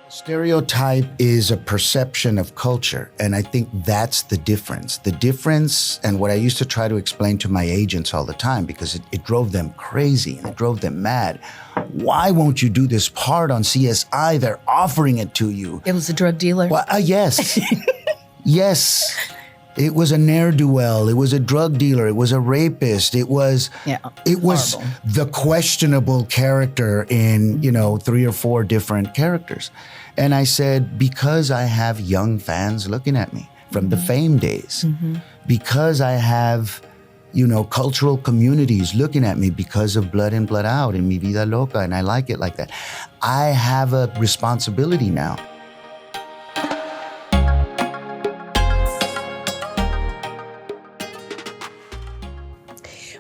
Stereotype is a perception of culture, and I think that's the difference. The difference, and what I used to try to explain to my agents all the time, because it drove them crazy and it drove them mad. Why won't you do this part on CSI? They're offering it to you. It was a drug dealer? Well, yes. Yes. It was a ne'er-do-well. It was a drug dealer. It was a rapist. It was horrible. The questionable character in, 3 or 4 different characters. And I said, because I have young fans looking at me from the Fame days, because I have, cultural communities looking at me because of Blood In, Blood Out and Mi Vida Loca, and I like it like that, I have a responsibility now.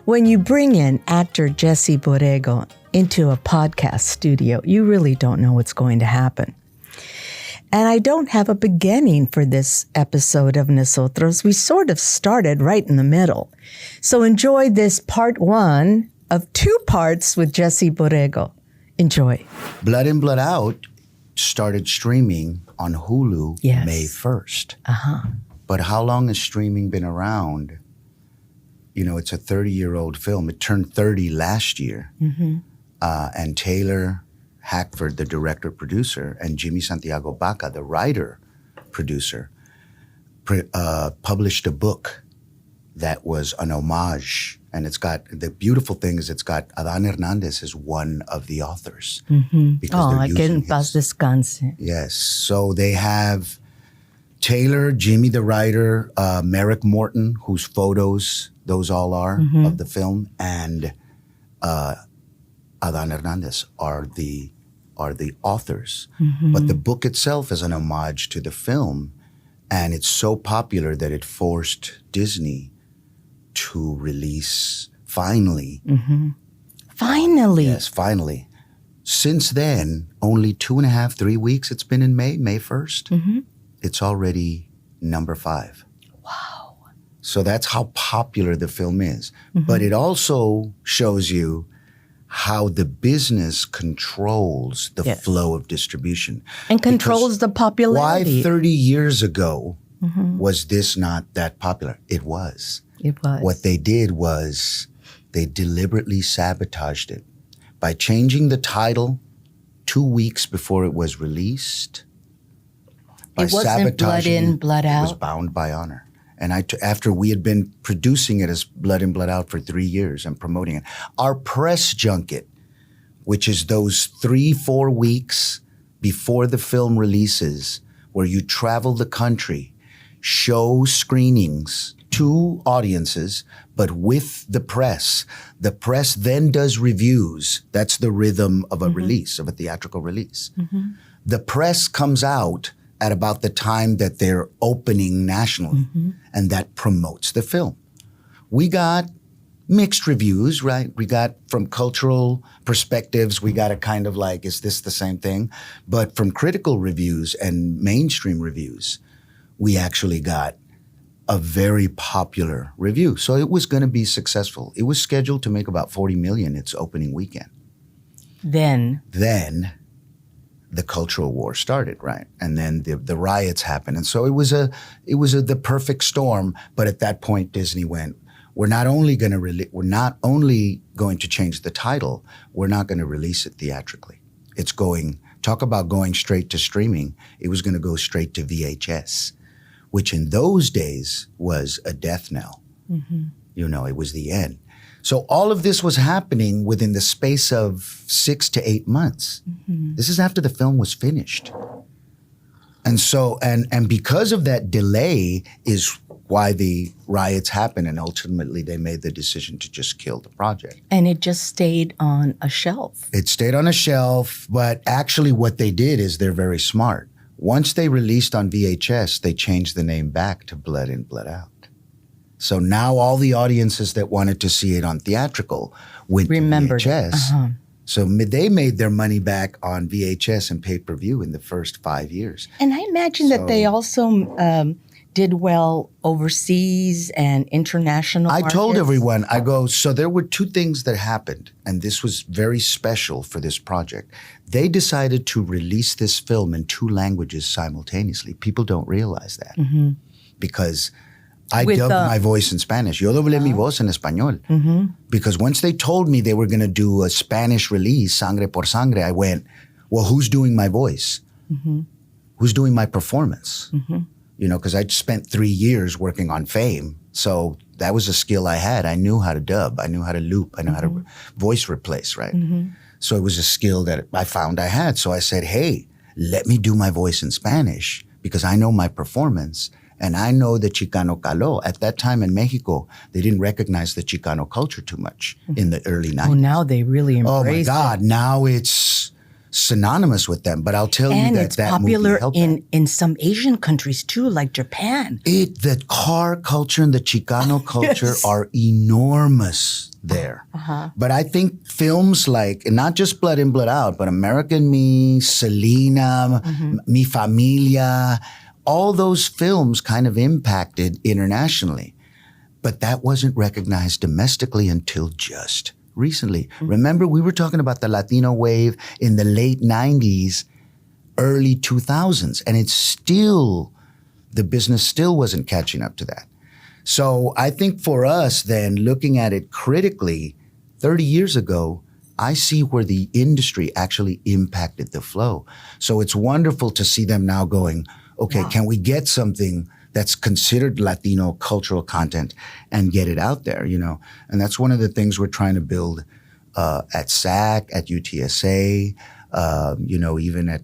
When you bring in actor Jesse Borrego into a podcast studio, you really don't know what's going to happen. And I don't have a beginning for this episode of Nosotros. We sort of started right in the middle. So enjoy this part 1 of 2 parts with Jesse Borrego. Enjoy. Blood In, Blood Out started streaming on Hulu May 1st. But how long has streaming been around? It's a 30-year-old film. It turned 30 last year. And Taylor Hackford, the director-producer, and Jimmy Santiago Baca, the writer-producer, published a book that was an homage. And it's got, the beautiful thing is it's got Adan Hernandez as one of the authors. I can paz descanse. Yes. So they have Taylor, Jimmy the writer, Merrick Morton, whose photos those all are of the film, and Adan Hernandez are the authors. But the book itself is an homage to the film, and it's so popular that it forced Disney to release finally. Finally? Yes, finally. Since then, only 2.5, 3 weeks it's been in May 1st. It's already number 5. Wow. So that's how popular the film is. But it also shows you how the business controls the flow of distribution. And controls the popularity. Why 30 years ago was this not that popular? It was. It was. What they did was they deliberately sabotaged it by changing the title 2 weeks before it was released. It wasn't Blood In, Blood Out. It was Bound by Honor. And after we had been producing it as Blood In, Blood Out for 3 years and promoting it, our press junket, which is those 3-4 weeks before the film releases, where you travel the country, show screenings to audiences, but with the press. The press then does reviews. That's the rhythm of a release, of a theatrical release. The press comes out at about the time that they're opening nationally, and that promotes the film. We got mixed reviews, right? We got from cultural perspectives, we got a kind of like, is this the same thing? But from critical reviews and mainstream reviews, we actually got a very popular review. So it was gonna be successful. It was scheduled to make about 40 million its opening weekend. Then the cultural war started, right? And then the riots happened. And so it was the perfect storm. But at that point, Disney went, we're not only going to change the title, we're not going to release it theatrically. It's talk about going straight to streaming. It was going to go straight to VHS, which in those days was a death knell. It was the end. So all of this was happening within the space of 6 to 8 months. This is after the film was finished. And so, and because of that delay is why the riots happened, and ultimately they made the decision to just kill the project. And it just stayed on a shelf. It stayed on a shelf, but actually what they did is they're very smart. Once they released on VHS, they changed the name back to Blood In, Blood Out. So now all the audiences that wanted to see it on theatrical went to VHS. So they made their money back on VHS and pay-per-view in the first 5 years. And I imagine that they also did well overseas and international I told markets? everyone, so there were two things that happened, and this was very special for this project. They decided to release this film in two languages simultaneously. People don't realize that because I dubbed my voice in Spanish. Yo doblé mi voz en español. Because once they told me they were going to do a Spanish release, Sangre por Sangre, I went, well, who's doing my voice? Who's doing my performance? You know, because I'd spent 3 years working on Fame. So that was a skill I had. I knew how to dub. I knew how to loop. I knew how to voice replace, right? So it was a skill that I found I had. So I said, hey, let me do my voice in Spanish because I know my performance and I know the Chicano caló. At that time in Mexico, they didn't recognize the Chicano culture too much in the early 90s. Oh, now they really embrace it. Oh my God, now it's synonymous with them. But I'll tell you that it's popular movie helped that. in some Asian countries too, like Japan. The car culture and the Chicano culture are enormous there. But I think films like, and not just Blood In, Blood Out, but American Me, Selena, Mi Familia, all those films kind of impacted internationally. But that wasn't recognized domestically until just recently. Remember, we were talking about the Latino wave in the late 90s, early 2000s, and it's still, the business still wasn't catching up to that. So I think for us then, looking at it critically, 30 years ago, I see where the industry actually impacted the flow. So it's wonderful to see them now going, okay, can we get something that's considered Latino cultural content and get it out there, you know? And that's one of the things we're trying to build at SAC, at UTSA, you know, even at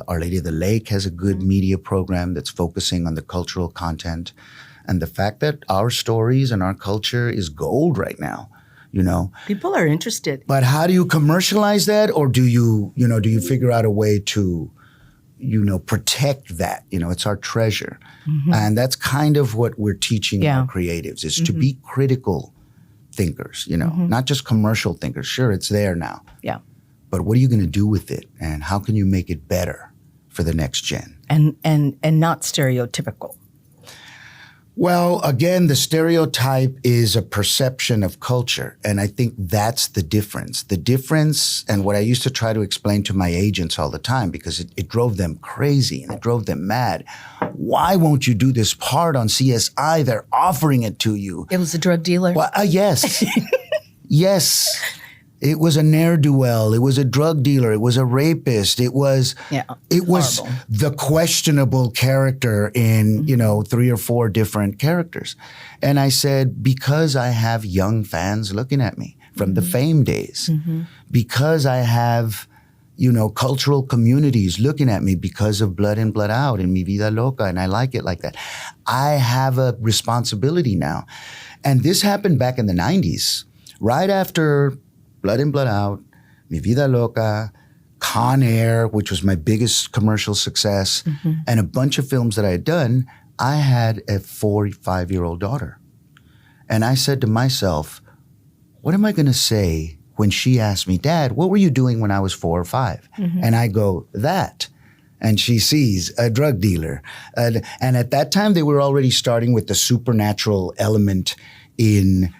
Our Lady of the Lake has a good media program that's focusing on the cultural content. And the fact that our stories and our culture is gold right now, you know? People are interested. But how do you commercialize that? Or do you figure out a way to, protect that? You know, it's our treasure. And that's kind of what we're teaching our creatives is to be critical thinkers, you know, not just commercial thinkers. Sure, it's there now. Yeah. But what are you going to do with it? And how can you make it better for the next gen? And not stereotypical. Well, again, the stereotype is a perception of culture. And I think that's the difference. The difference, and what I used to try to explain to my agents all the time, because it drove them crazy and it drove them mad. Why won't you do this part on CSI? They're offering it to you. It was a drug dealer? Well, yes. Yes. It was a ne'er-do-well. It was a drug dealer. It was a rapist. It was the questionable character in, 3 or 4 different characters. And I said, because I have young fans looking at me from the Fame days, because I have, cultural communities looking at me because of Blood In, Blood Out and Mi Vida Loca, and I like it like that. I have a responsibility now. And this happened back in the 90s, right after Blood In, Blood Out, Mi Vida Loca, Con Air, which was my biggest commercial success, and a bunch of films that I had done. I had a 4-5-year-old daughter. And I said to myself, what am I going to say when she asks me, Dad, what were you doing when I was 4 or 5? And I go, that. And she sees a drug dealer. And at that time, they were already starting with the supernatural element in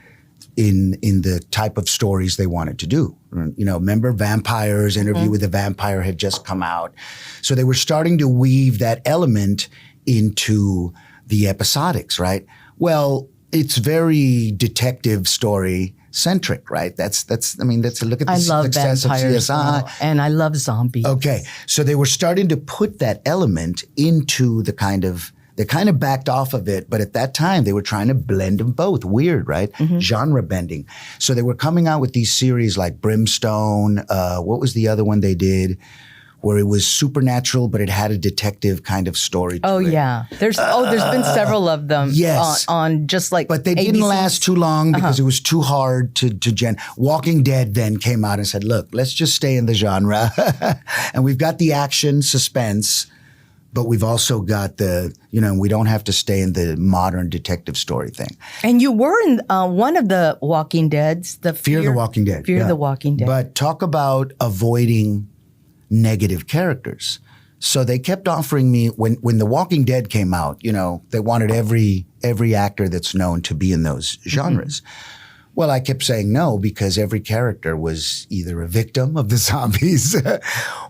the type of stories they wanted to do. Remember Vampires, Interview with the Vampire had just come out. So they were starting to weave that element into the episodics, right? Well, it's very detective story centric, right? That's a look at the success of CSI. And I love zombies. Okay. So they were starting to put that element into the they kind of backed off of it, but at that time they were trying to blend them both. Weird, right? Genre bending. So they were coming out with these series like Brimstone. What was the other one they did? Where it was supernatural, but it had a detective kind of story to it. Yeah. There's been several of them. Yes. On just like But they didn't last too long because it was too hard to gen. Walking Dead then came out and said, look, let's just stay in the genre. And we've got the action, suspense, but we've also got we don't have to stay in the modern detective story thing. And you were in one of the Walking Deads. Fear the Walking Dead. Fear the Walking Dead. But talk about avoiding negative characters. So they kept offering me when The Walking Dead came out, they wanted every actor that's known to be in those genres. Well, I kept saying no because every character was either a victim of the zombies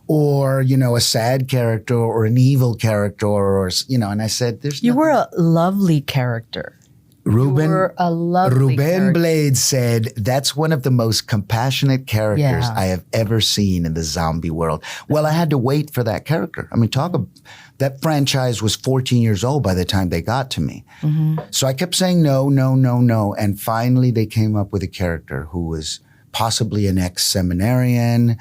or, a sad character or an evil character or, and I said, You were a lovely character. Ruben character. Blades said, that's one of the most compassionate characters I have ever seen in the zombie world. Well, I had to wait for that character. I mean, that franchise was 14 years old by the time they got to me. So I kept saying no, no, no, no. And finally they came up with a character who was possibly an ex-seminarian,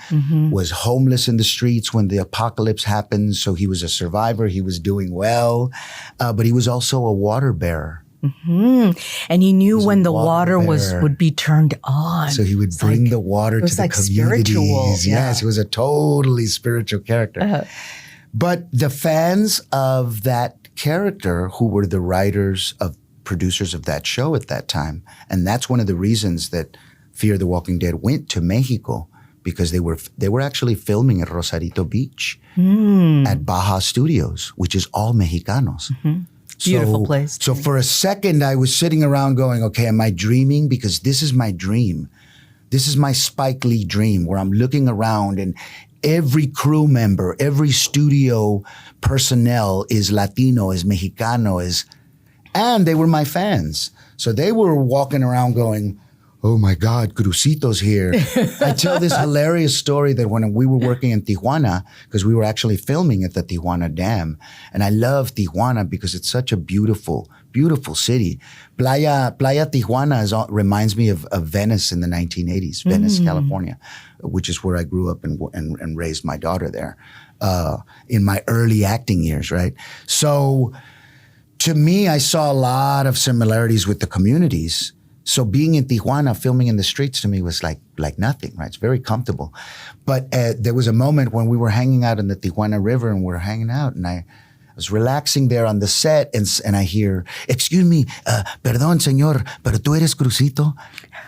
was homeless in the streets when the apocalypse happened. So he was a survivor. He was doing well, but he was also a water bearer. And he knew when the water would be turned on. So he would bring the water to the communities. Spiritual. Yes, he was a totally spiritual character. But the fans of that character, who were the producers of that show at that time, and that's one of the reasons that Fear the Walking Dead went to Mexico, because they were actually filming at Rosarito Beach at Baja Studios, which is all Mexicanos. Beautiful place. So for a second, I was sitting around going, okay, am I dreaming? Because this is my dream. This is my Spike Lee dream, where I'm looking around and every crew member, every studio personnel is Latino, is Mexicano, and they were my fans. So they were walking around going, oh my God, Cruzito's here. I tell this hilarious story that when we were working in Tijuana, because we were actually filming at the Tijuana Dam, and I love Tijuana because it's such a beautiful, beautiful city. Playa Tijuana reminds me of Venice in the 1980s, Venice, California, which is where I grew up and raised my daughter there in my early acting years, right? So to me, I saw a lot of similarities with the communities. So being in Tijuana, filming in the streets to me was like nothing, right? It's very comfortable. But there was a moment when we were hanging out in the Tijuana River and we were hanging out, and I was relaxing there on the set, and I hear, excuse me, perdón, señor, pero tú eres Cruzito?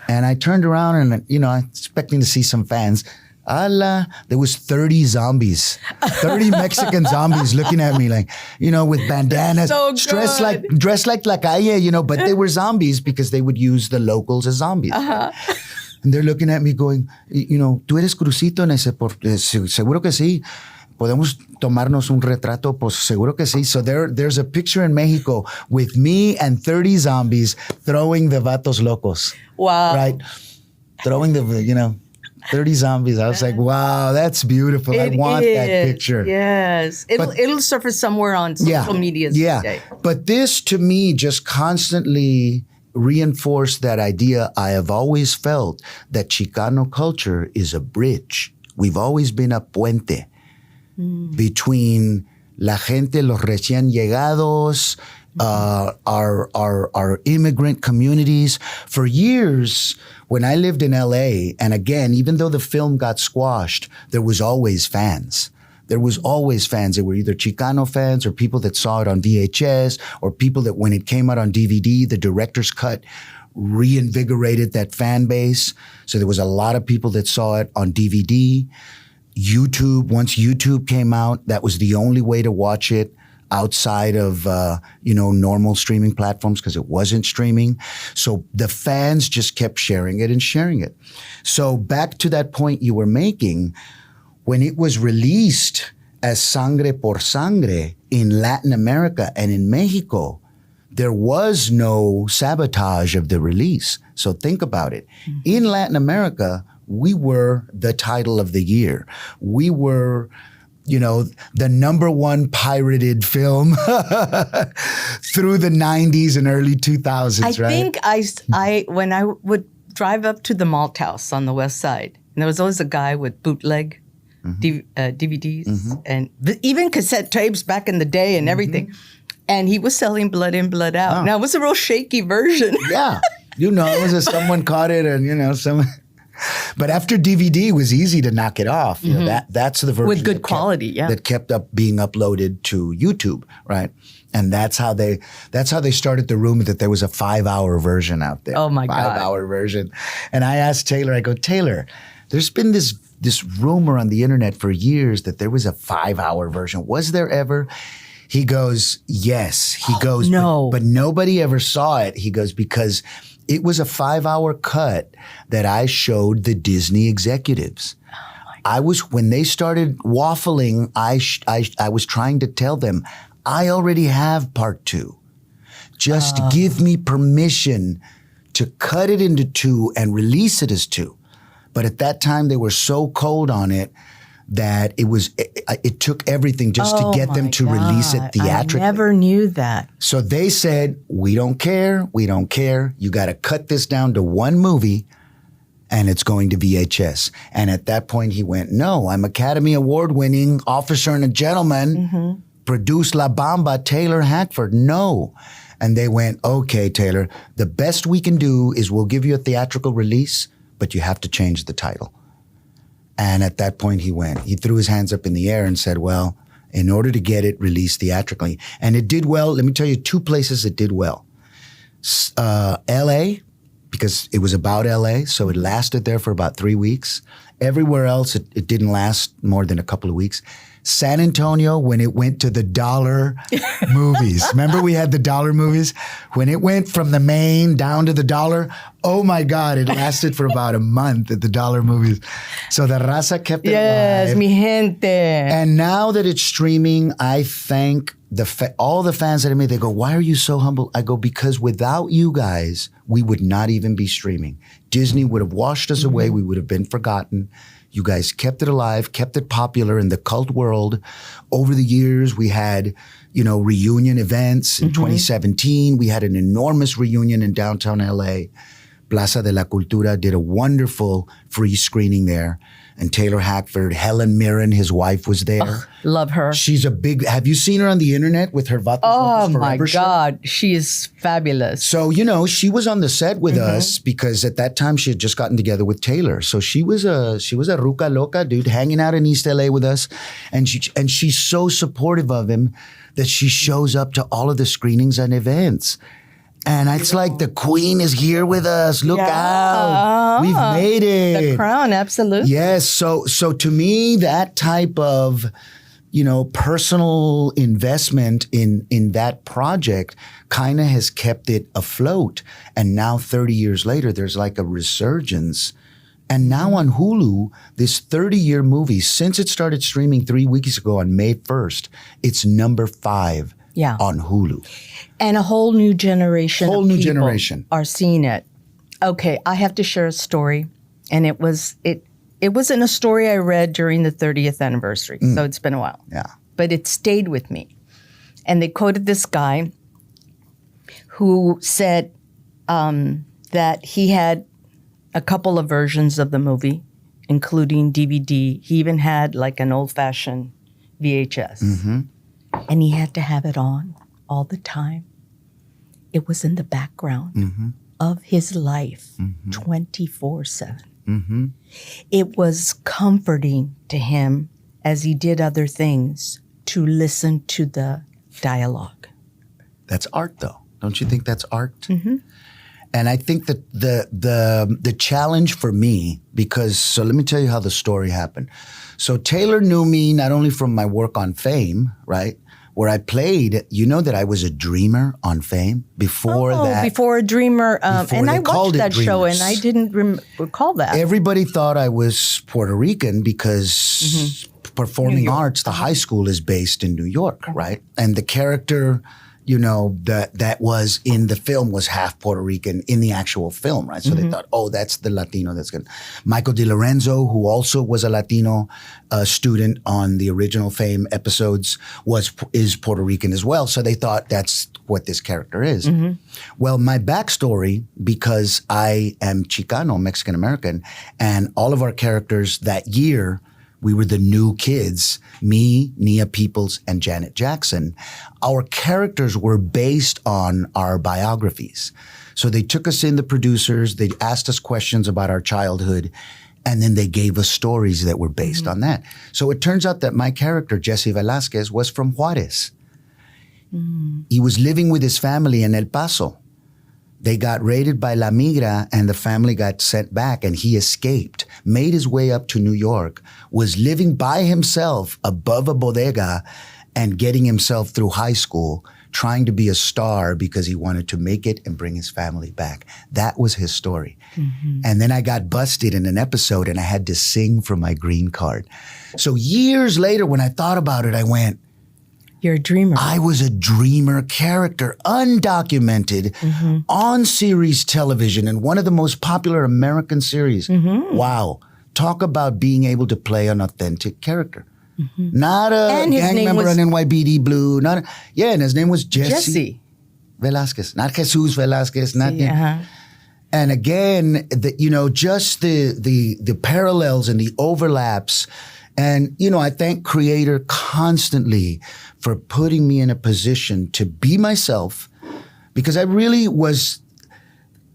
And I turned around and, expecting to see some fans. Allah, there was 30 zombies, 30 Mexican zombies looking at me like, with bandanas, dressed like La Calle, but they were zombies because they would use the locals as zombies. And they're looking at me going, ¿tú eres Cruzito? And I said, seguro que sí. ¿Podemos tomarnos un retrato? Pues seguro que sí. So there's a picture in Mexico with me and 30 zombies throwing the Vatos Locos. Wow. Right? Throwing the, 30 zombies. I was like, wow, that's beautiful. I want that picture. Yes. It'll surface somewhere on social media today. But this, to me, just constantly reinforced that idea I have always felt, that Chicano culture is a bridge. We've always been a puente between la gente, los recién llegados, our immigrant communities. For years, when I lived in LA, and again, even though the film got squashed, there was always fans. There was always fans. They were either Chicano fans or people that saw it on VHS, or people that when it came out on DVD, the director's cut reinvigorated that fan base. So there was a lot of people that saw it on DVD. YouTube, once YouTube came out, that was the only way to watch it outside of, normal streaming platforms, because it wasn't streaming. So the fans just kept sharing it and sharing it. So back to that point you were making, when it was released as Sangre por Sangre in Latin America and in Mexico, there was no sabotage of the release. So think about it. In Latin America, we were the title of the year. We were, the number one pirated film through the 90s and early 2000s, right? I think I when I would drive up to the Malt House on the west side, and there was always a guy with bootleg DVDs and even cassette tapes back in the day and everything. And he was selling Blood In, Blood Out. Oh. Now, it was a real shaky version. Yeah. It was someone caught it and, someone... But after DVD, it was easy to knock it off. That's the version with good quality, that kept up being uploaded to YouTube, right? And that's how they started the rumor that there was a 5-hour version out there. Oh my God, 5-hour version. And I asked Taylor, I go, Taylor, there's been this this rumor on the internet for years that there was a 5-hour version. Was there ever? He goes, yes. He goes, no. But nobody ever saw it. He goes, because it was a 5-hour cut that I showed the Disney executives. When they started waffling, I was trying to tell them, I already have part 2. Just give me permission to cut it into 2 and release it as 2. But at that time, they were so cold on it that it took everything just to get them to release it theatrically. I never knew that. So they said, we don't care. We don't care. You got to cut this down to 1 movie and it's going to VHS. And at that point, he went, no, I'm Academy Award winning Officer and a Gentleman, produced La Bamba, Taylor Hackford. No. And they went, okay, Taylor, the best we can do is we'll give you a theatrical release, but you have to change the title. And at that point, he threw his hands up in the air and said, well, in order to get it released theatrically, and it did well, let me tell you 2 places it did well. LA, because it was about LA, so it lasted there for about 3 weeks. Everywhere else, it didn't last more than a couple of weeks. San Antonio, when it went to the dollar movies. Remember we had the dollar movies? When it went from the main down to the dollar, oh my God, it lasted for about a month at the dollar movies. So the raza kept it alive. Yes, mi gente. And now that it's streaming, I thank all the fans that I made. They go, why are you so humble? I go, because without you guys, we would not even be streaming. Disney would have washed us away. We would have been forgotten. You guys kept it alive, kept it popular in the cult world. Over the years, we had, reunion events. In 2017, we had an enormous reunion in downtown LA. Plaza de la Cultura did a wonderful free screening there. And Taylor Hackford, Helen Mirren, his wife, was there. Ugh, love her. She's have you seen her on the internet with her Vato Locos Oh my Forever show? God, she is fabulous. So, she was on the set with us because at that time she had just gotten together with Taylor. So she was a ruca loca, dude, hanging out in East LA with us. And she's so supportive of him that she shows up to all of the screenings and events. And it's like the queen is here with us. Look out. We've made it. The crown, absolutely. Yes. So to me, that type of, personal investment in that project kind of has kept it afloat. And now 30 years later, there's like a resurgence. And now on Hulu, this 30-year movie, since it started streaming 3 weeks ago on May 1st, it's number 5 on Hulu. And a whole new generation of people are seeing it. Okay, I have to share a story. And it wasn't a story I read during the 30th anniversary. So it's been a while. Yeah. But it stayed with me. And they quoted this guy who said that he had a couple of versions of the movie, including DVD. He even had like an old-fashioned VHS. And he had to have it on all the time. It was in the background of his life 24/7. It was comforting to him as he did other things to listen to the dialogue. That's art, though. Don't you think that's art? And I think that the challenge for me, so let me tell you how the story happened. So Taylor knew me not only from my work on Fame, right? Where I played, that I was a dreamer on Fame before that. Before a dreamer. And I watched that show and I didn't recall that. Everybody thought I was Puerto Rican because performing arts, the high school is based in New York, right? And the character, that was in the film was half Puerto Rican in the actual film, right? So they thought, oh, that's the Latino that's good. Michael DiLorenzo, who also was a Latino student on the original Fame episodes, is Puerto Rican as well. So they thought that's what this character is. Well, my backstory, because I am Chicano, Mexican-American, and all of our characters that year, we were the new kids, me, Nia Peoples, and Janet Jackson. Our characters were based on our biographies. So they took us in, the producers, they asked us questions about our childhood, and then they gave us stories that were based on that. So it turns out that my character, Jesse Velasquez, was from Juarez. He was living with his family in El Paso. They got raided by La Migra and the family got sent back and he escaped, made his way up to New York, was living by himself above a bodega and getting himself through high school, trying to be a star because he wanted to make it and bring his family back. That was his story. Mm-hmm. And then I got busted in an episode and I had to sing for my green card. So years later, when I thought about it, I went, you're a dreamer. I was a dreamer character, undocumented, on series television in one of the most popular American series. Mm-hmm. Wow. Talk about being able to play an authentic character. Mm-hmm. Not a gang member on NYPD Blue. And his name was Jesse Velasquez. Not Jesus Velasquez. Not And again, just the parallels and the overlaps. And, I thank Creator constantly for putting me in a position to be myself, because I really was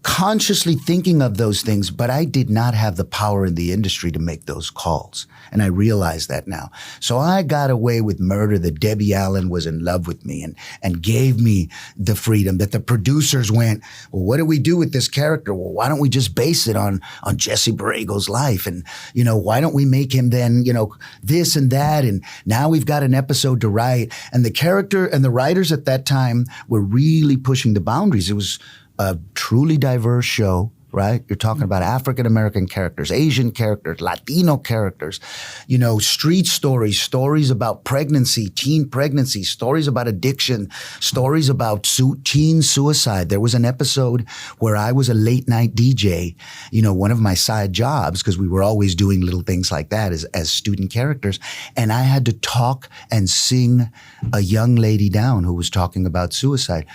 consciously thinking of those things, but I did not have the power in the industry to make those calls. And I realize that now. So I got away with murder that Debbie Allen was in love with me and gave me the freedom that the producers went, well, what do we do with this character? Well, why don't we just base it on Jesse Borrego's life? And, why don't we make him then, this and that? And now we've got an episode to write. And the character and the writers at that time were really pushing the boundaries. It was a truly diverse show, right? You're talking about African-American characters, Asian characters, Latino characters, street stories about pregnancy, teen pregnancy, stories about addiction, stories about teen suicide. There was an episode where I was a late night DJ, one of my side jobs, because we were always doing little things like that as student characters. And I had to talk and sing a young lady down who was talking about suicide.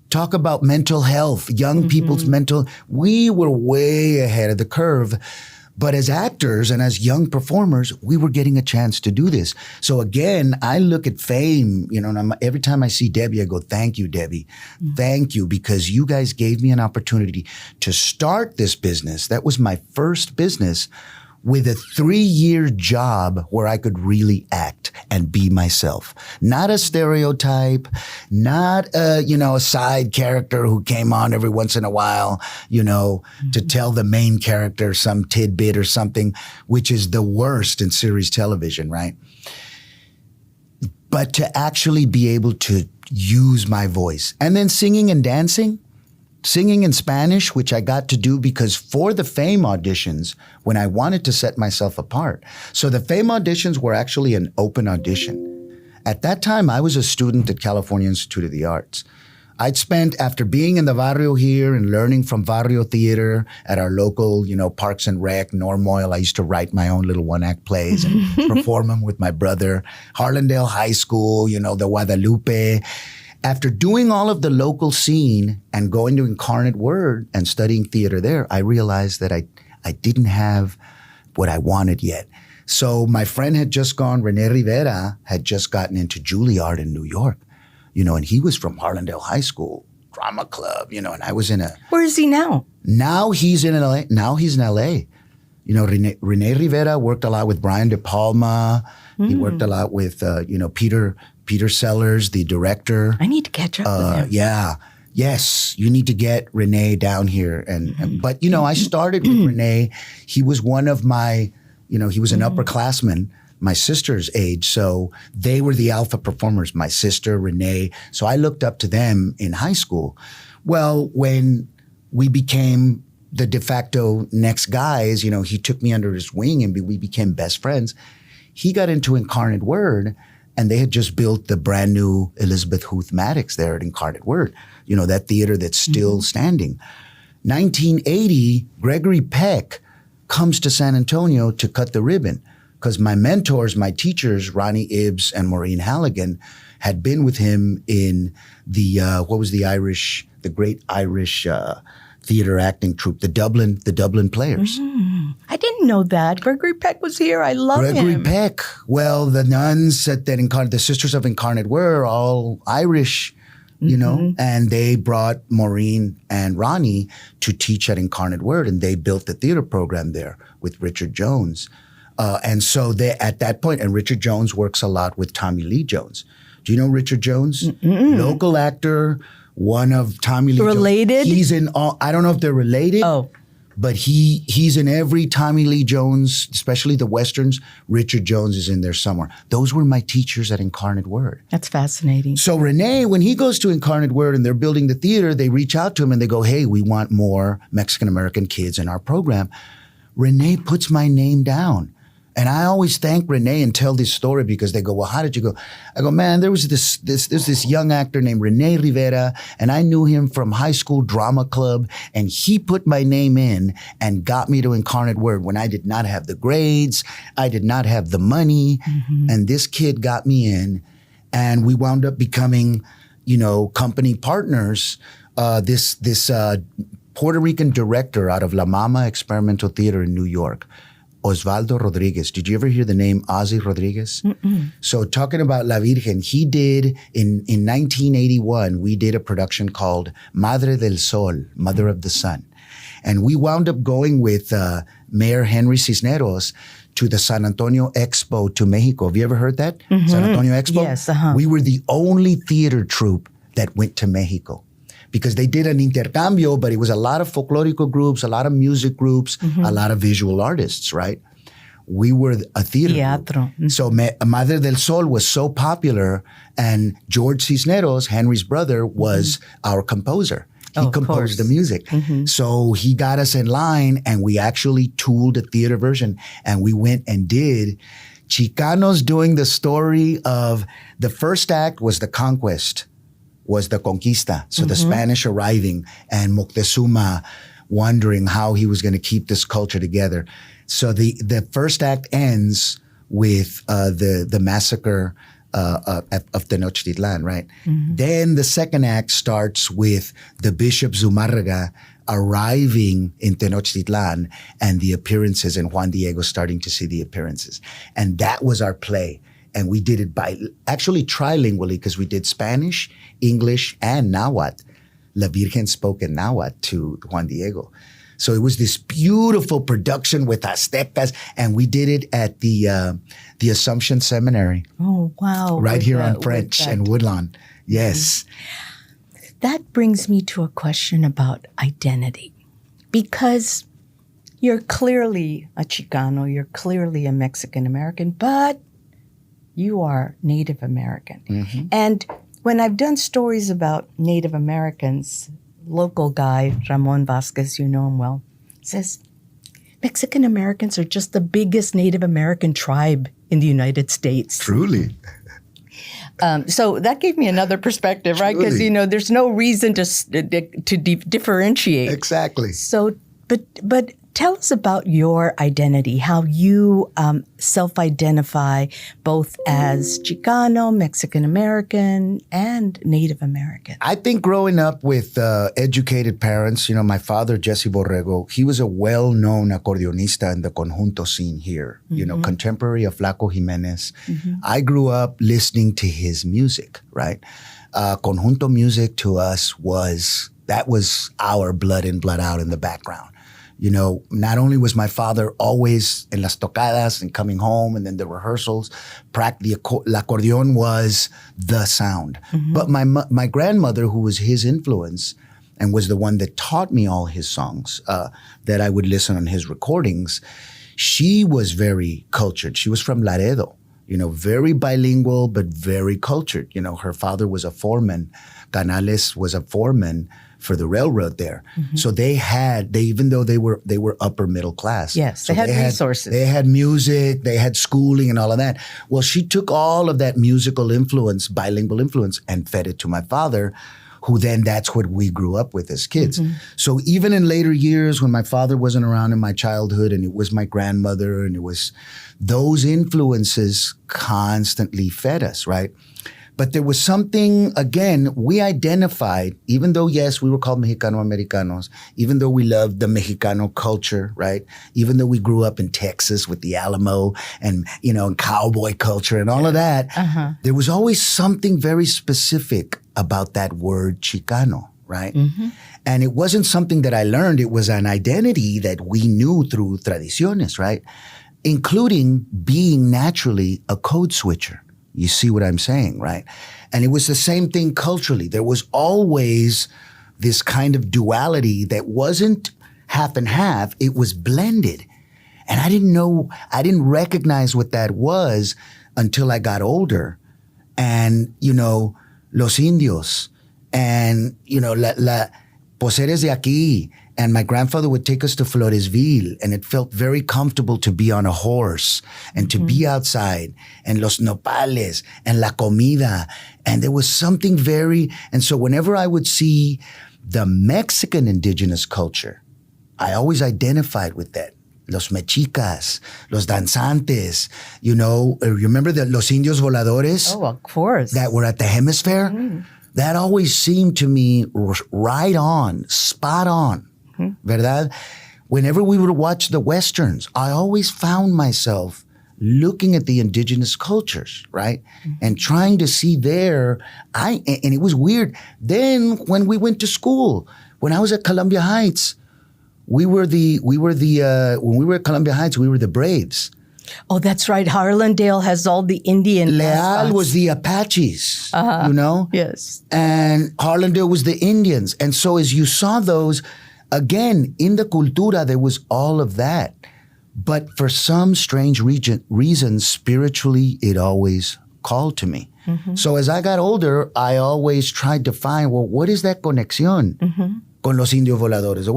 Talk about mental health, young people's mental. We were way ahead of the curve. But as actors and as young performers, we were getting a chance to do this. So again, I look at fame, and every time I see Debbie, I go, thank you, Debbie. Thank you, because you guys gave me an opportunity to start this business. That was my first business, with a 3-year job where I could really act and be myself. Not a stereotype, not a side character who came on every once in a while, to tell the main character some tidbit or something, which is the worst in series television, right? But to actually be able to use my voice. And then singing and dancing. Singing in Spanish, which I got to do because for the Fame auditions, when I wanted to set myself apart. So the Fame auditions were actually an open audition. At that time, I was a student at California Institute of the Arts. I'd spent, after being in the barrio here and learning from barrio theater at our local, Parks and Rec, Norm Oil, I used to write my own little one-act plays and perform them with my brother. Harlandale High School, the Guadalupe. After doing all of the local scene and going to Incarnate Word and studying theater there, I realized that I didn't have what I wanted yet. So my friend had just gone, Rene Rivera had just gotten into Juilliard in New York, and he was from Harlandale High School, drama club, and I was in a... Where is he now? Now he's in LA. Rene Rivera worked a lot with Brian De Palma. He worked a lot with, Peter Sellers, the director. I need to catch up with him. Yeah. Yes, you need to get Rene down here. But I started with Rene. He was one of my, he was an upperclassman, my sister's age. So they were the alpha performers, my sister, Rene. So I looked up to them in high school. Well, when we became the de facto next guys, he took me under his wing and we became best friends. He got into Incarnate Word. And they had just built the brand new Elizabeth Huth Maddox there at Incarnate Word, that theater that's still standing. 1980, Gregory Peck comes to San Antonio to cut the ribbon because my mentors, my teachers, Ronnie Ibbs and Maureen Halligan, had been with him in the, the great Irish theater acting troupe, the Dublin Players. I didn't know that. Gregory Peck was here. I love him. Gregory Peck. Well, the nuns at that the Sisters of Incarnate were all Irish, and they brought Maureen and Ronnie to teach at Incarnate Word, and they built the theater program there with Richard Jones. And so they, at that point, and Richard Jones works a lot with Tommy Lee Jones. Do you know Richard Jones? Local actor, one of Tommy Lee Jones. Related? He's in all, I don't know if they're related. Oh. But he's in every Tommy Lee Jones, especially the Westerns. Richard Jones is in there somewhere. Those were my teachers at Incarnate Word. That's fascinating. So Rene, when he goes to Incarnate Word and they're building the theater, they reach out to him and they go, hey, we want more Mexican-American kids in our program. Rene puts my name down. And I always thank Rene and tell this story because they go, well, how did you go? I go, man, there was this young actor named Rene Rivera, and I knew him from high school drama club, and he put my name in and got me to Incarnate Word when I did not have the grades, I did not have the money, and this kid got me in, and we wound up becoming, company partners. This Puerto Rican director out of La Mama Experimental Theater in New York, Osvaldo Rodriguez. Did you ever hear the name Ozzy Rodriguez? Mm-mm. So talking about La Virgen, he did, in 1981, we did a production called Madre del Sol, Mother of the Sun. And we wound up going with Mayor Henry Cisneros to the San Antonio Expo to Mexico. Have you ever heard that? Mm-hmm. San Antonio Expo? Yes. Uh-huh. We were the only theater troupe that went to Mexico. Because they did an intercambio, but it was a lot of folklorico groups, a lot of music groups, a lot of visual artists, right? We were a theater Teatro. group. So Madre del Sol was so popular, and George Cisneros, Henry's brother, was our composer. He composed the music. So he got us in line, and we actually tooled a theater version, and we went and did Chicanos doing the story of, the first act was the conquest, was the Conquista. So the Spanish arriving and Moctezuma wondering how he was going to keep this culture together. So the first act ends with the massacre of Tenochtitlan, right? Then the second act starts with the Bishop Zumárraga arriving in Tenochtitlan and the appearances, and Juan Diego starting to see the appearances. And that was our play. And we did it actually trilingually, because we did Spanish, English, and Nahuatl. La Virgen spoke in Nahuatl to Juan Diego. So it was this beautiful production with Aztecas, and we did it at the Assumption Seminary. Oh, wow. Right here on French and Woodlawn. Yes. That brings me to a question about identity. Because you're clearly a Chicano, you're clearly a Mexican-American, but you are Native American. And when I've done stories about Native Americans, local guy, Ramon Vasquez, you know him well, says, Mexican Americans are just the biggest Native American tribe in the United States. Truly. So that gave me another perspective, right? Because, there's no reason to differentiate. Exactly. So, but tell us about your identity, how you self-identify both as Chicano, Mexican-American, and Native American. I think growing up with educated parents, my father, Jesse Borrego, he was a well-known accordeonista in the conjunto scene here, contemporary of Flaco Jimenez. I grew up listening to his music, right? Conjunto music to us was our blood in, blood out in the background. Not only was my father always in las tocadas and coming home and then the rehearsals, the accordion was the sound. But my grandmother, who was his influence and was the one that taught me all his songs that I would listen on his recordings, she was very cultured. She was from Laredo, very bilingual, but very cultured. Her father was a foreman. Canales was a foreman for the railroad there. So they even though they were upper middle class. Yes, so they had resources. They had music, they had schooling and all of that. Well, she took all of that musical influence, bilingual influence, and fed it to my father, who then that's what we grew up with as kids. So even in later years when my father wasn't around in my childhood and it was my grandmother and it was those influences constantly fed us, right? But there was something, again, we identified, even though, yes, we were called Mexicano-Americanos, even though we loved the Mexicano culture, right? Even though we grew up in Texas with the Alamo and, and cowboy culture and all of that, there was always something very specific about that word Chicano, right? And it wasn't something that I learned. It was an identity that we knew through tradiciones, right? Including being naturally a code switcher. You see what I'm saying, right? And it was the same thing culturally. There was always this kind of duality that wasn't half and half. It was blended. And I didn't recognize what that was until I got older. And, los indios, and, pues eres de aquí. And my grandfather would take us to Floresville, and it felt very comfortable to be on a horse and to be outside, and los nopales and la comida. And there was something and so whenever I would see the Mexican indigenous culture, I always identified with that. Los mexicas, los danzantes, remember los indios voladores? Oh, of course. That were at the hemisphere? Mm. That always seemed to me right on, spot on. ¿Verdad? Whenever we would watch the Westerns, I always found myself looking at the indigenous cultures, right? Mm-hmm. And trying to see and it was weird. Then when we went to school, when I was at Columbia Heights, when we were at Columbia Heights, we were the Braves. Oh, that's right. Harlandale has all the Indian Leal mascots. was the Apaches, Yes. And Harlandale was the Indians. And so as you saw those, again, in the cultura, there was all of that. But for some strange reason, spiritually, it always called to me. Mm-hmm. So as I got older, I always tried to find, what is that conexión con los indios voladores?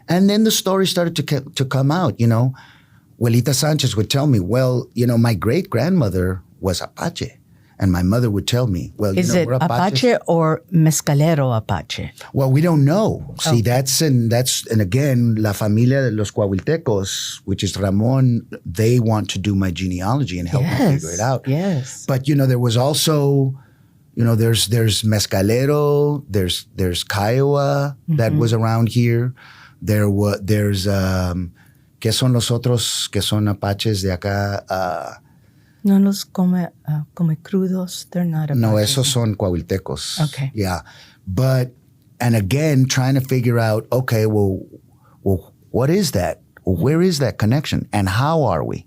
And then the story started to come out, Abuelita Sanchez would tell me, my great-grandmother was Apache. And my mother would tell me, is it Apache or Mescalero Apache? Well, we don't know. See, that's and again, La Familia de los Coahuiltecos, which is Ramon, they want to do my genealogy and help me figure it out. Yes. But, there was also, there's Mescalero, there's Kiowa that was around here. There's, ¿qué son los otros que son Apaches de acá? No los come crudos. They're not Apaches. No, esos son Coahuiltecos. Okay. Yeah. And again, trying to figure out, okay, well, what is that? Well, where is that connection? And how are we?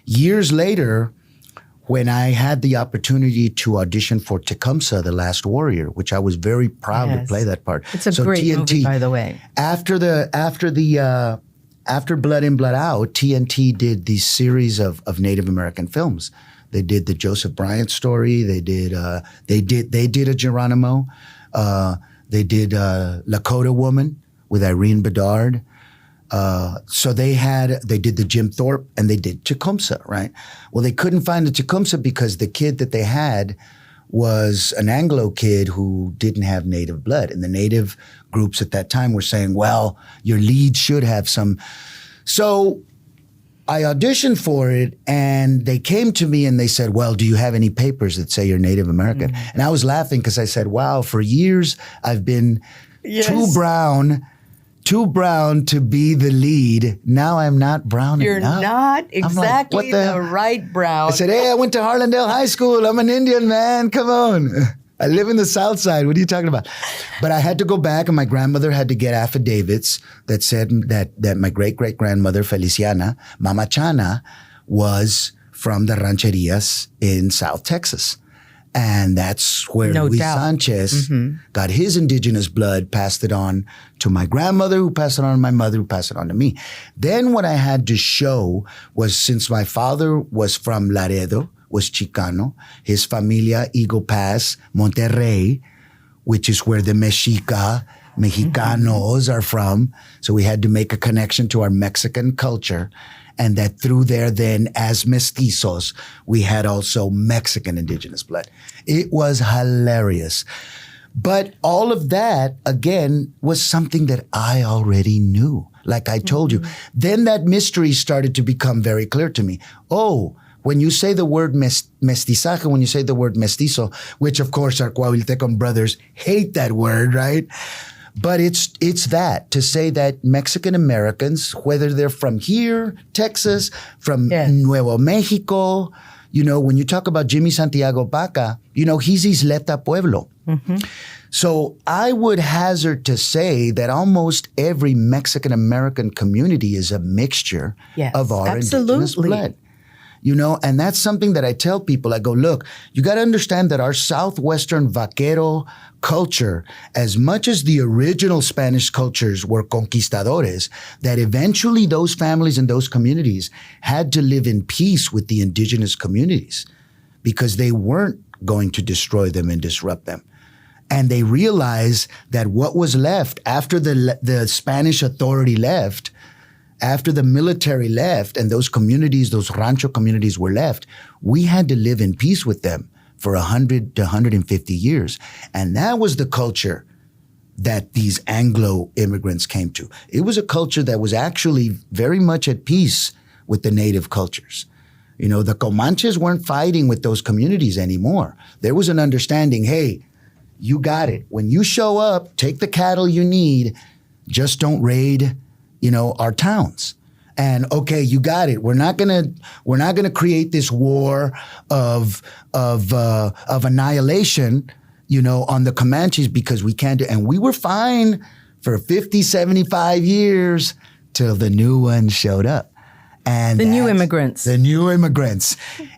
Years later, when I had the opportunity to audition for Tecumseh, The Last Warrior, which I was very proud to play that part. It's a great movie, by the way. After Blood In, Blood Out, TNT did these series of Native American films. They did the Joseph Bryant story. They did a Geronimo. They did Lakota Woman with Irene Bedard. So they did the Jim Thorpe, and they did Tecumseh, right? Well, they couldn't find the Tecumseh because the kid that they had was an Anglo kid who didn't have native blood. And the native groups at that time were saying, well, your lead should have some. So I auditioned for it, and they came to me and they said, well, do you have any papers that say you're Native American? Mm-hmm. And I was laughing because I said, wow, for years I've been too brown to be the lead. Now I'm not brown You're enough. You're not exactly the right brown. I said, hey, I went to Harlandale High School. I'm an Indian, man. Come on. I live in the South Side. What are you talking about? But I had to go back, and my grandmother had to get affidavits that said that my great-great-grandmother, Feliciana, Mama Chana, was from the rancherias in South Texas. And that's where Luis Sanchez got his indigenous blood, passed it on to my grandmother, who passed it on to my mother, who passed it on to me. Then what I had to show was, since my father was from Laredo, was Chicano, his familia, Eagle Pass, Monterrey, which is where the Mexicanos are from. So we had to make a connection to our Mexican culture. And that through there, then, as mestizos, we had also Mexican indigenous blood. It was hilarious. But all of that, again, was something that I already knew. Like I told you. Then that mystery started to become very clear to me. Oh, when you say the word mestizaje, when you say the word mestizo, which of course our Coahuiltecan brothers hate that word, right? But it's that, to say that Mexican Americans, whether they're from here, Texas, from Nuevo Mexico, when you talk about Jimmy Santiago Baca, he's Isleta Pueblo. Mm-hmm. So I would hazard to say that almost every Mexican American community is a mixture of our indigenous blood. And that's something that I tell people. I go, look, you got to understand that our Southwestern vaquero culture, as much as the original Spanish cultures were conquistadores, that eventually those families and those communities had to live in peace with the indigenous communities because they weren't going to destroy them and disrupt them. And they realized that what was left after the Spanish authority left, after the military left and those communities, those rancho communities were left, we had to live in peace with them for 100 to 150 years. And that was the culture that these Anglo immigrants came to. It was a culture that was actually very much at peace with the native cultures. The Comanches weren't fighting with those communities anymore. There was an understanding, hey, you got it. When you show up, take the cattle you need, just don't raid our towns. And okay, you got it. We're not gonna create this war of annihilation, on the Comanches because we can't do. And we were fine for 50, 75 years till the new ones showed up. And the new immigrants.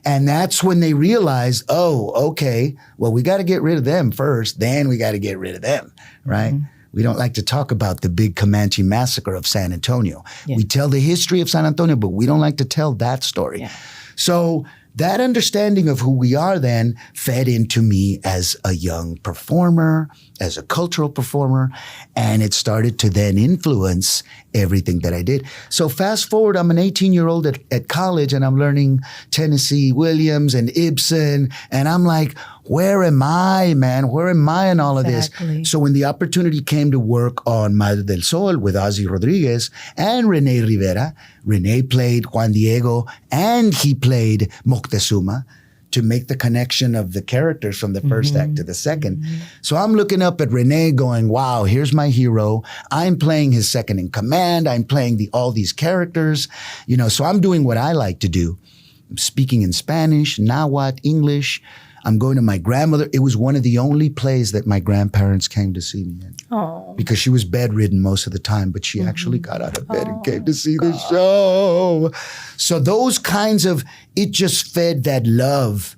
And that's when they realized, oh, okay, well, we got to get rid of them first, then we got to get rid of them, right? Mm-hmm. We don't like to talk about the big Comanche massacre of San Antonio. Yeah. We tell the history of San Antonio, but we don't like to tell that story. Yeah. So that understanding of who we are then fed into me as a young performer, as a cultural performer, and it started to then influence everything that I did. So fast forward, I'm an 18-year-old at college and I'm learning Tennessee Williams and Ibsen, and I'm like, where am I, man? Where am I in all of this? So when the opportunity came to work on Madre del Sol with Ozzy Rodriguez and Rene Rivera, Rene played Juan Diego and he played Moctezuma to make the connection of the characters from the first act to the second. Mm-hmm. So I'm looking up at Rene going, wow, here's my hero. I'm playing his second in command. I'm playing all these characters, so I'm doing what I like to do. I'm speaking in Spanish, Nahuatl, English. I'm going to my grandmother. It was one of the only plays that my grandparents came to see me in. Oh. Because she was bedridden most of the time, but she actually got out of bed and came to see the show. So those kinds of, it just fed that love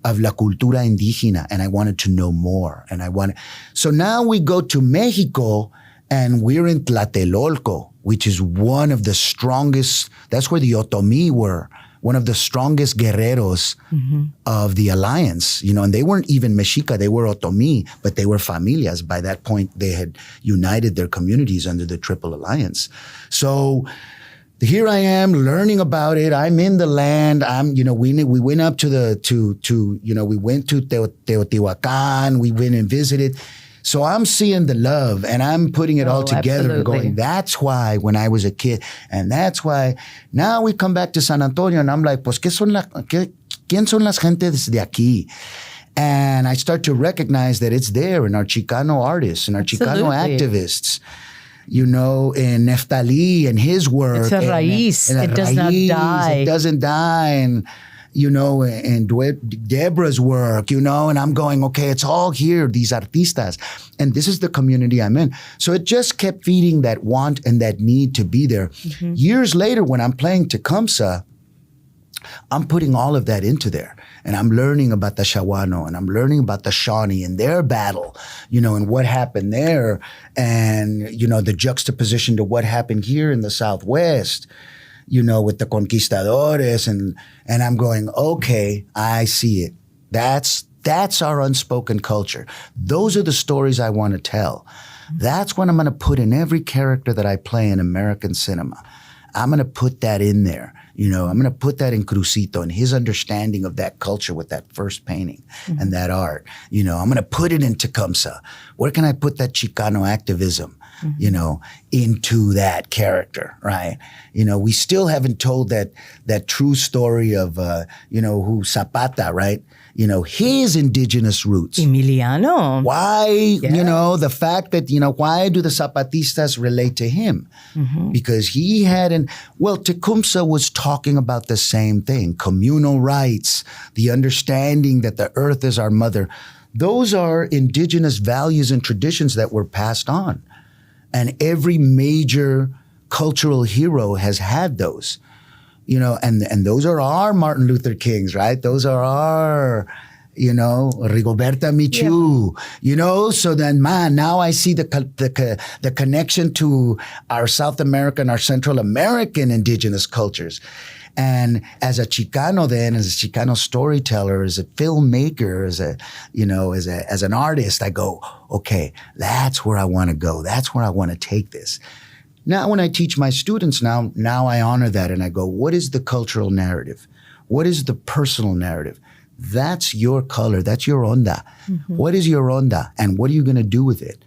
of la cultura indígena, and I wanted to know more. So now we go to Mexico and we're in Tlatelolco, which is one of the strongest, that's where the Otomí were. One of the strongest guerreros of the alliance, and they weren't even Mexica, they were Otomí, but they were familias. By that point, they had united their communities under the Triple Alliance. So here I am learning about it. I'm in the land. We went up we went to Teotihuacan. We went and visited. So I'm seeing the love and I'm putting it all together and going, that's why when I was a kid. And that's why now we come back to San Antonio and I'm like, pues, ¿quién son las gentes de aquí? And I start to recognize that it's there in our Chicano artists and our Chicano activists. In Neftali and his work. It's a raíz. It does not die. It doesn't die. And and Deborah's work, and I'm going, okay, it's all here, these artistas. And this is the community I'm in. So it just kept feeding that want and that need to be there. Mm-hmm. Years later, when I'm playing Tecumseh, I'm putting all of that into there. And I'm learning about the Shawano and I'm learning about the Shawnee and their battle, and what happened there. And, the juxtaposition to what happened here in the Southwest, with the conquistadores, and I'm going, okay, I see it. That's our unspoken culture. Those are the stories I want to tell. That's what I'm going to put in every character that I play in American cinema. I'm going to put that in there. I'm going to put that in Cruzito and his understanding of that culture with that first painting and that art. I'm going to put it in Tecumseh. Where can I put that Chicano activism? Into that character, right? We still haven't told that true story of, who Zapata, right? His indigenous roots. Emiliano. Why, the fact that, why do the Zapatistas relate to him? Mm-hmm. Because he Tecumseh was talking about the same thing, communal rights, the understanding that the earth is our mother. Those are indigenous values and traditions that were passed on. And every major cultural hero has had those. You know, and those are our Martin Luther Kings, right? Those are our, you know, Rigoberta Menchú, you know? So then, man, now I see the connection to our South American, our Central American indigenous cultures. And as a Chicano then, as a Chicano storyteller, as a filmmaker, as a, you know, as an artist, I go, okay, that's where I want to go. That's where I want to take this. Now, when I teach my students now I honor that and I go, what is the cultural narrative? What is the personal narrative? That's your color. That's your onda. Mm-hmm. What is your onda? And what are you going to do with it?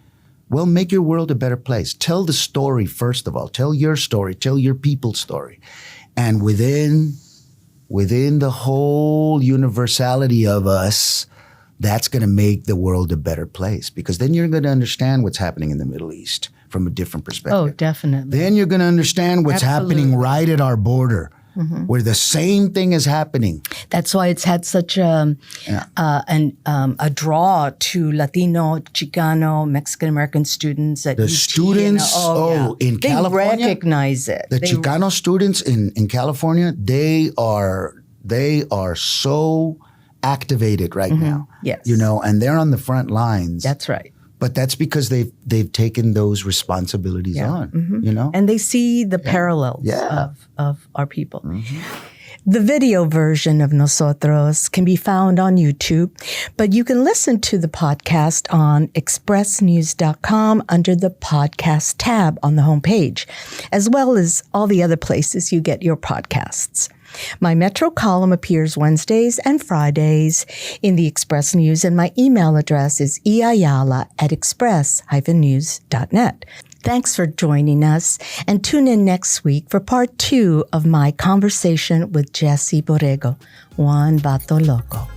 Well, make your world a better place. Tell the story, first of all. Tell your story. Tell your people's story. And within the whole universality of us, that's going to make the world a better place, because then you're going to understand what's happening in the Middle East from a different perspective. Oh, definitely. Then you're going to understand what's happening right at our border, where the same thing is happening. That's why it's had such a draw to Latino, Chicano, Mexican American students at The UT students, in California, they recognize it. The Chicano students in California, they are so activated right now. Yes. You know, and they're on the front lines. That's right. But that's because they've taken those responsibilities on, you know? And they see the parallels of our people. The video version of Nosotros can be found on YouTube, but you can listen to the podcast on expressnews.com under the podcast tab on the homepage, as well as all the other places you get your podcasts. My Metro column appears Wednesdays and Fridays in the Express News, and my email address is eayala@express-news.net. Thanks for joining us, and tune in next week for part 2 of my conversation with Jesse Borrego, Vato Loco.